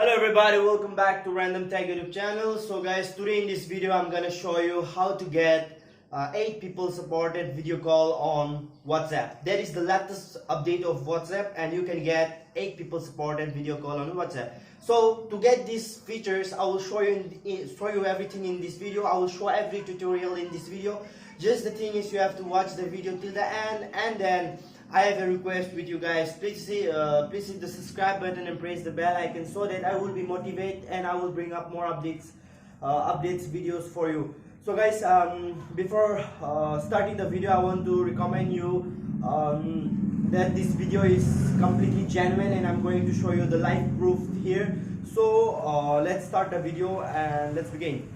Hello everybody, welcome back to Random Tech YouTube channel. So guys, today in this video I'm gonna show you how to get 8 people supported video call on WhatsApp. That is the latest update of WhatsApp, and you can get 8 people supported video call on WhatsApp. So to get these features, I will show you everything in this video. I will show every tutorial in this video. Just the thing is, you have to watch the video till the end, and then I have a request with you guys. Please hit the subscribe button and press the bell icon so that I will be motivated and I will bring up more updates videos for you. So guys, before starting the video, I want to recommend you that this video is completely genuine, and I'm going to show you the live proof here. So let's start the video and let's begin.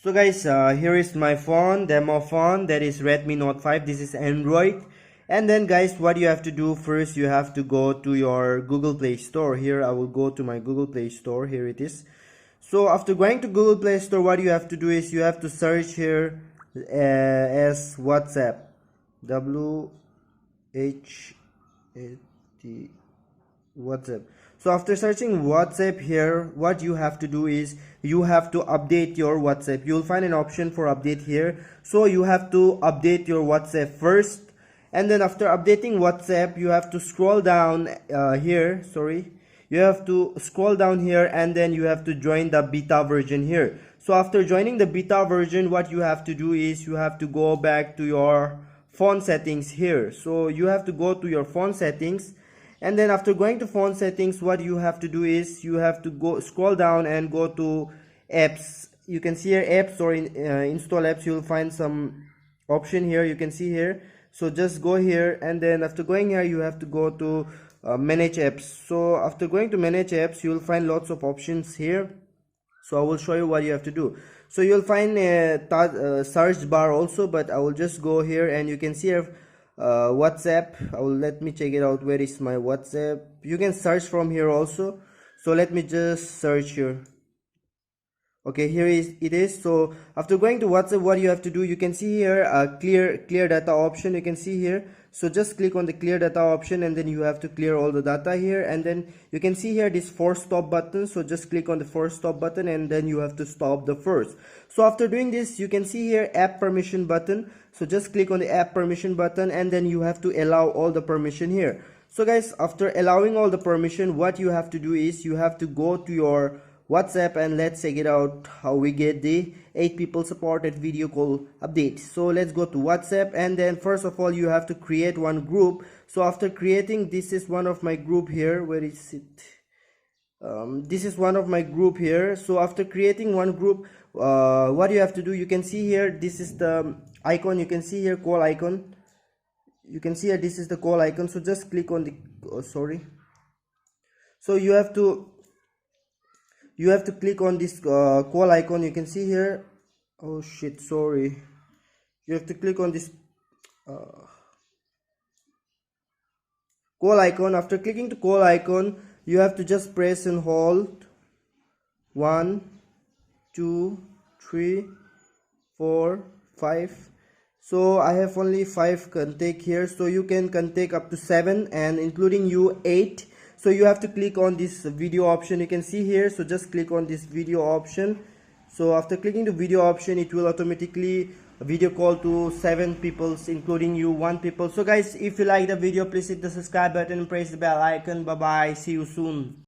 So guys, here is my phone, demo phone, that is Redmi Note 5. This is Android. And then guys, what you have to do first, you have to go to your Google Play Store. Here I will go to my Google Play Store. Here it is. So after going to Google Play Store, what you have to do is you have to search here as WhatsApp. W-H-A-T WhatsApp. So after searching WhatsApp here, what you have to do is you have to update your WhatsApp. You'll find an option for update here. So you have to update your WhatsApp first. And then after updating WhatsApp, you have to scroll down here. You have to scroll down here, and then you have to join the beta version here. So after joining the beta version, what you have to do is you have to go back to your phone settings here. So you have to go to your phone settings, and then after going to phone settings, what you have to do is you have to go scroll down and go to apps. You can see here apps or install apps. You'll find some option here. You can see here. So just go here, and then after going here, you have to go to manage apps. So after going to manage apps, you will find lots of options here. So I will show you what you have to do. So you'll find a search bar also, but I will just go here, and you can see here WhatsApp. Let me check it out. Where is my WhatsApp? You can search from here also. So let me just search here. Okay, here it is. So after going to WhatsApp, what you have to do, you can see here a clear data option. You can see here. So just click on the clear data option, and then you have to clear all the data here, and then you can see here this force stop button. So just click on the force stop button, and then you have to stop the first. So after doing this, you can see here app permission button. So just click on the app permission button, and then you have to allow all the permission here. So guys, after allowing all the permission, what you have to do is you have to go to your WhatsApp, and let's check it out how we get the 8 people supported video call update. So let's go to WhatsApp, and then first of all you have to create one group. So after creating, this is one of my group here. Where is it? This is one of my group here. So after creating one group, what you have to do, you can see here, this is the icon. You can see here call icon. You can see here this is the call icon. So just click on the so you have to click on this call icon. You can see here, you have to click on this call icon. After clicking to call icon, you have to just press and hold 1 2 3 4 5. So I have only 5 contact here, so you can contact up to 7, and including you 8. So you have to click on this video option. You can see here. So just click on this video option. So after clicking the video option, it will automatically video call to 7 people, including you 1 people. So guys, if you like the video, please hit the subscribe button and press the bell icon. Bye bye, see you soon.